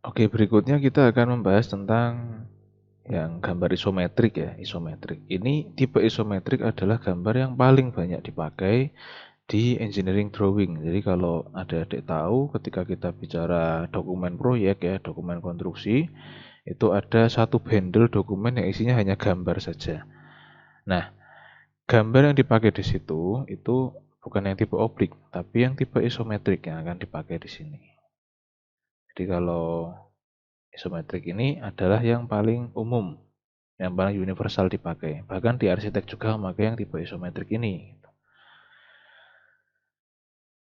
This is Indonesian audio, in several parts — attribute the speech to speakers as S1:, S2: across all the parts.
S1: Oke, berikutnya kita akan membahas tentang yang gambar isometrik ya, isometrik. Ini tipe isometrik adalah gambar yang paling banyak dipakai di engineering drawing. Jadi kalau adik-adik tahu ketika kita bicara dokumen proyek ya, dokumen konstruksi, itu ada satu bundle dokumen yang isinya hanya gambar saja. Nah, gambar yang dipakai di situ itu bukan yang tipe oblik, tapi yang tipe isometrik yang akan dipakai di sini. Jadi kalau isometrik ini adalah yang paling umum, yang paling universal dipakai. Bahkan di arsitek juga memakai yang tipe isometrik ini.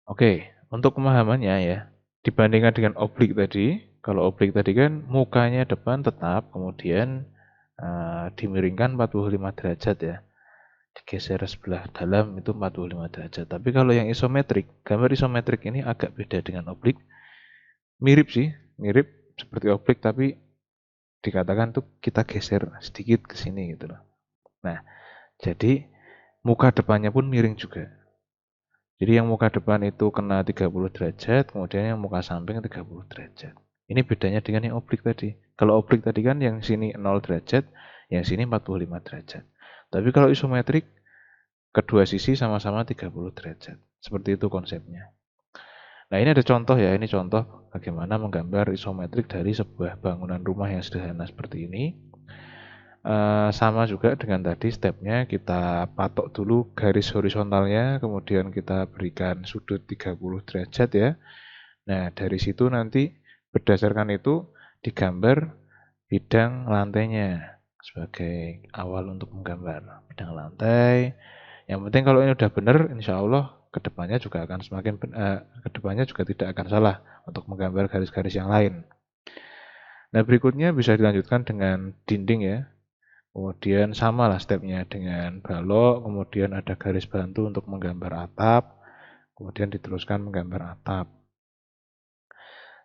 S1: Oke, untuk pemahamannya ya, dibandingkan dengan oblik tadi, kalau oblik tadi kan mukanya depan tetap, kemudian dimiringkan 45 derajat ya, digeser sebelah dalam itu 45 derajat. Tapi kalau yang isometrik, gambar isometrik ini agak beda dengan oblik, mirip sih, mirip seperti oblik tapi dikatakan tuh kita geser sedikit ke sini gitu loh. Nah, jadi muka depannya pun miring juga. Jadi yang muka depan itu kena 30 derajat, kemudian yang muka samping 30 derajat. Ini bedanya dengan yang oblik tadi. Kalau oblik tadi kan yang sini 0 derajat, yang sini 45 derajat. Tapi kalau isometrik, kedua sisi sama-sama 30 derajat. Seperti itu konsepnya. Nah, ini ada contoh ya, ini contoh bagaimana menggambar isometrik dari sebuah bangunan rumah yang sederhana seperti ini. Sama juga dengan tadi stepnya, kita patok dulu garis horizontalnya, kemudian kita berikan sudut 30 derajat ya. Nah, dari situ nanti berdasarkan itu digambar bidang lantainya sebagai awal untuk menggambar bidang lantai. Yang penting kalau ini udah benar, insya Allah kedepannya juga akan kedepannya juga tidak akan salah untuk menggambar garis-garis yang lain. Nah, berikutnya bisa dilanjutkan dengan dinding ya. Kemudian sama lah stepnya dengan balok, kemudian ada garis bantu untuk menggambar atap, kemudian diteruskan menggambar atap.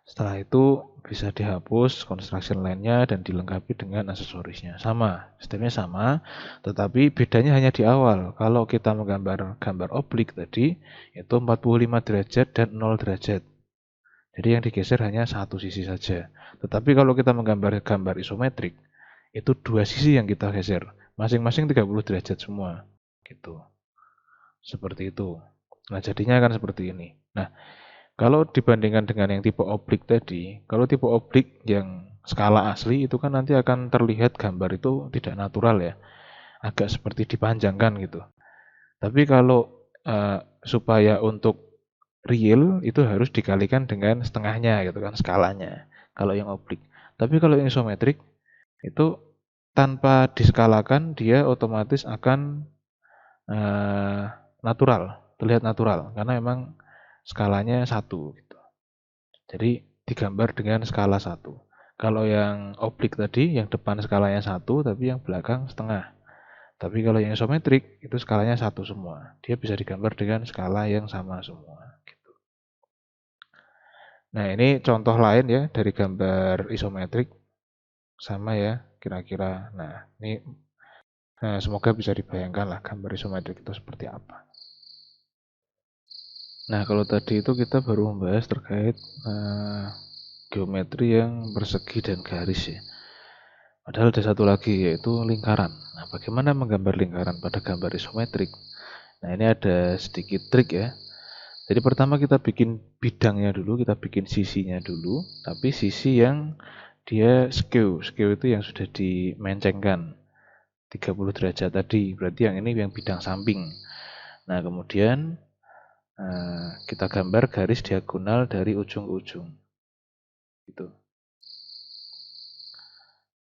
S1: Setelah itu bisa dihapus construction line-nya dan dilengkapi dengan aksesorisnya. Sama, stepnya sama, tetapi bedanya hanya di awal. Kalau kita menggambar gambar oblik tadi, itu 45 derajat dan 0 derajat. Jadi yang digeser hanya satu sisi saja. Tetapi kalau kita menggambar gambar isometrik, itu dua sisi yang kita geser, masing-masing 30 derajat semua gitu, seperti itu. Nah, jadinya akan seperti ini. Nah, kalau dibandingkan dengan yang tipe oblik tadi, kalau tipe oblik yang skala asli itu kan nanti akan terlihat gambar itu tidak natural ya, agak seperti dipanjangkan gitu. Tapi kalau supaya untuk real itu harus dikalikan dengan setengahnya gitu kan skalanya, kalau yang oblik. Tapi kalau yang isometrik itu tanpa diskalakan dia otomatis akan natural, terlihat natural karena memang skalanya satu gitu. Jadi digambar dengan skala satu. Kalau yang oblik tadi yang depan skalanya satu tapi yang belakang setengah. Tapi kalau yang isometrik itu skalanya satu semua. Dia bisa digambar dengan skala yang sama semua gitu. Nah, ini contoh lain ya dari gambar isometrik sama ya kira-kira. Nah, ini semoga bisa dibayangkan lah gambar isometrik itu seperti apa. Nah, kalau tadi itu kita baru membahas terkait geometri yang persegi dan garis ya. Padahal ada satu lagi yaitu lingkaran. Nah, bagaimana menggambar lingkaran pada gambar isometrik? Nah, ini ada sedikit trik ya. Jadi pertama kita bikin bidangnya dulu, kita bikin sisinya dulu, tapi sisi yang dia skew. Skew itu yang sudah dimencengkan 30 derajat tadi, berarti yang ini yang bidang samping. Nah, kemudian kita gambar garis diagonal dari ujung ke ujung. Gitu.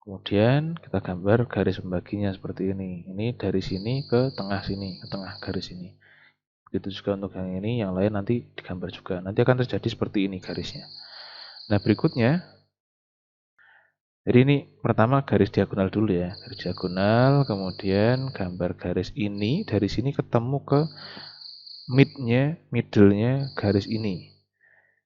S1: Kemudian kita gambar garis pembaginya seperti ini. Ini dari sini ke tengah sini, ke tengah garis ini. Begitu juga untuk yang ini, yang lain nanti digambar juga. Nanti akan terjadi seperti ini garisnya. Nah, berikutnya, jadi ini pertama garis diagonal dulu ya. Garis diagonal, kemudian gambar garis ini, dari sini ketemu ke middle-nya garis ini.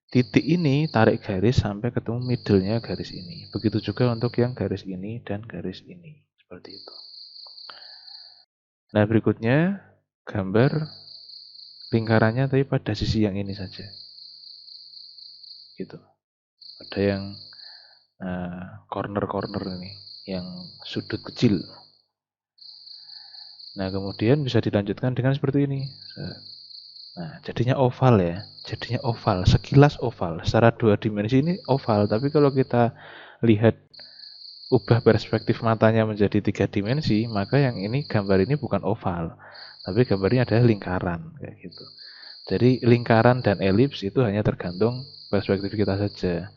S1: Titik ini tarik garis sampai ketemu middle-nya garis ini. Begitu juga untuk yang garis ini dan garis ini. Seperti itu. Nah, berikutnya gambar lingkarannya tapi pada sisi yang ini saja. Gitu. Ada yang corner-corner ini, yang sudut kecil. Nah, kemudian bisa dilanjutkan dengan seperti ini. Nah, jadinya oval ya. Jadinya oval, sekilas oval. Secara dua dimensi ini oval, tapi kalau kita lihat ubah perspektif matanya menjadi tiga dimensi, maka yang ini gambar ini bukan oval, tapi gambarnya adalah lingkaran kayak gitu. Jadi lingkaran dan elips itu hanya tergantung perspektif kita saja.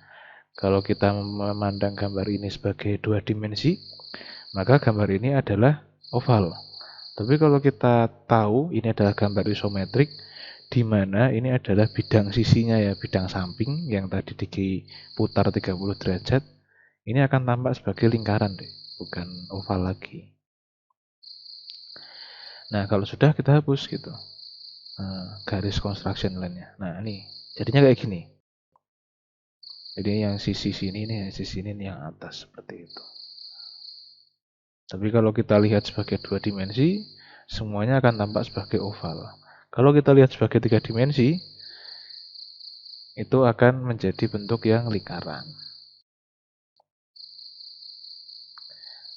S1: Kalau kita memandang gambar ini sebagai dua dimensi, maka gambar ini adalah oval. Tapi kalau kita tahu ini adalah gambar isometrik, di mana ini adalah bidang sisinya ya, bidang samping yang tadi diputar 30 derajat, ini akan tampak sebagai lingkaran deh, bukan oval lagi. Nah, kalau sudah kita hapus gitu. Garis construction line-nya. Nah, ini jadinya kayak gini. Jadi yang sisi sini ini, sisi ini yang atas seperti itu. Tapi kalau kita lihat sebagai dua dimensi, semuanya akan tampak sebagai oval. Kalau kita lihat sebagai tiga dimensi, itu akan menjadi bentuk yang lingkaran.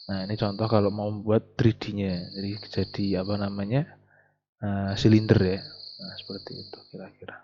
S1: Nah, ini contoh kalau mau membuat 3D-nya. Jadi apa namanya? Silinder ya. Nah, seperti itu kira-kira.